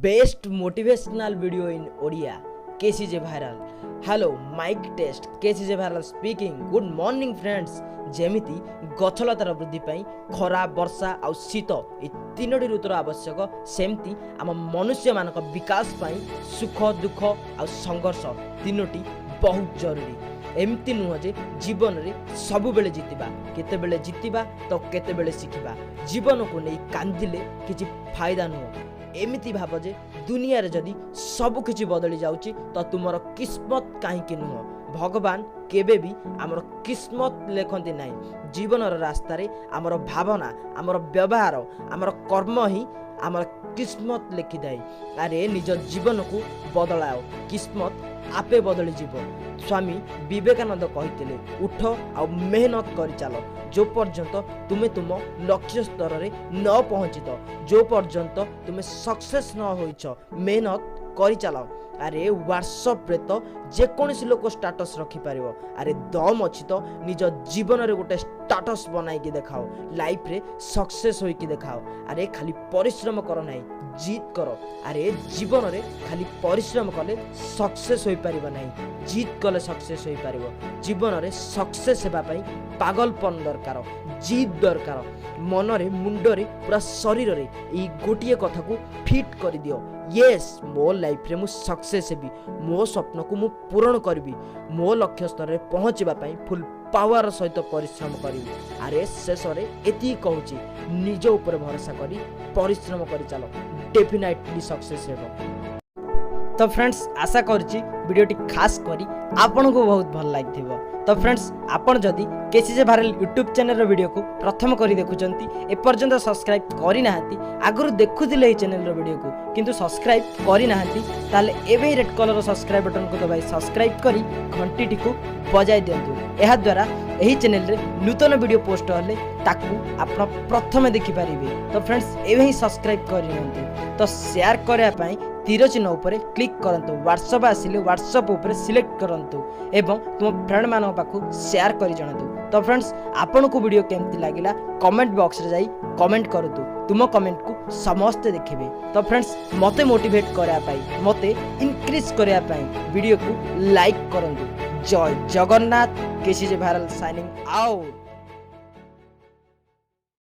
Best motivational video in Odia KCJ viral. Hello mic test KCJ viral speaking. Good morning friends. जेमिति गछलतार वृद्धि पाई खरा वर्षा आ शीत ए तीनोटी ऋतुर आवश्यक, सेमती आम मनुष्य मानक विकास पाई सुख दुख आ संघर्ष तीनोटी बहुत जरूरी। एमती नुह जे जीवन में सबु बेले जितिबा, केतेबेले जितिबा तो केतेबेले शिखिबा। जीवन को नहीं कांदिले किछि फायदा नुह। एमिति भाव जे दुनिया रे जदि सब किछि बदली जाउची तो तुमर किस्मत कहीं नुह। भगवान केबे भी आमर किस्मत लेखंती नाही। जीवन रास्ता रे आमर भावना, आमर व्यवहार, आमर कर्म ही आमर किस्मत लिखि दे। अरे निज जीवन को बदलाओ, किस्मत आपे बदली जीव। स्वामी विवेकानंद कहते उठ आ मेहनत कर चल। जो पर्यंत तुम्हें तुम लक्ष्य स्तर रे न पहुँचित, जो पर्यंत तुम्हें सक्सेस न होइछ, मेहनत कर चल। अरे व्हाट्सएप रे तो जेकोसी लोक स्टाटस रखी पारिबो। अरे दम अच्छी तो निज जीवन रे गोटे स्टाटस बनाई देखाओ, लाइफ रे सक्सेस होइकी देखाओ। अरे खाली परिश्रम करो नहीं, जीत करो। अरे जीवन रे खाली परिश्रम कले सक्सेस होई परिबो नहीं, जीत कले सक्सेस होई परिबो। जीवन रे सक्सेस हेबा पई पागलपन दरकार, जीत दरकार। मन रे मुंड रे पूरा शरीर रे ई गोटिए कथा को फिट कर दियो। यस, मो लाइफ रे मु सक्सेस हेबी, मो स्वप्न को मु पूर्ण करबी, मो लक्ष्य स्तर रे पहुंचबा पई फुल पावर सहित परिश्रम करी। अरे शेष रे एति कहूची, निज ऊपर भरोसा करी परिश्रम करी चलो, डेफिनेटली सक्सेस हेबो। तो फ्रेंड्स आशा करछि वीडियोटी खास करी आपन को बहुत भल लागिथिबो। तो फ्रेंड्स आपण जदि केसीजे भाइराल यूट्यूब चैनल रो वीडियो को प्रथम करी देखुचंती, ए पर्यंत सब्सक्राइब करी नाहंती, आगरु देखुथिले ए चैनल रो वीडियो को किंतु सब्सक्राइब करी नाहंती, ताले एबे रेड कलर रो सब्सक्राइब बटन को दबाई सब्सक्राइब करी घंटीटी को बजाय दियंतु। एहा द्वारा एही चैनल रे नूतन वीडियो पोस्ट होले ताकू आपण प्रथम देखि पारिबे। तो फ्रेंड्स एबे ही सब्सक्राइब करी नंतु। तो शेयर करया पई तीर चिन्ह उपरे क्लिक करंतु। व्हाट्सएप आसिले व्हाट्सएप उपरे सिलेक्ट करंतु एवं तुम फ्रेंड मानक पाखु शेयर करी जणातु। तो फ्रेंड्स आपन को वीडियो केमती लागिला कमेंट बॉक्स रे जाई कमेंट करतु। तुम कमेंट को समस्त देखिबे। तो फ्रेंड्स मते मोटिवेट करया पई, मते इंक्रीज करया पई वीडियो को लाइक करंतु। जय Jagannath. KCJ viral signing out.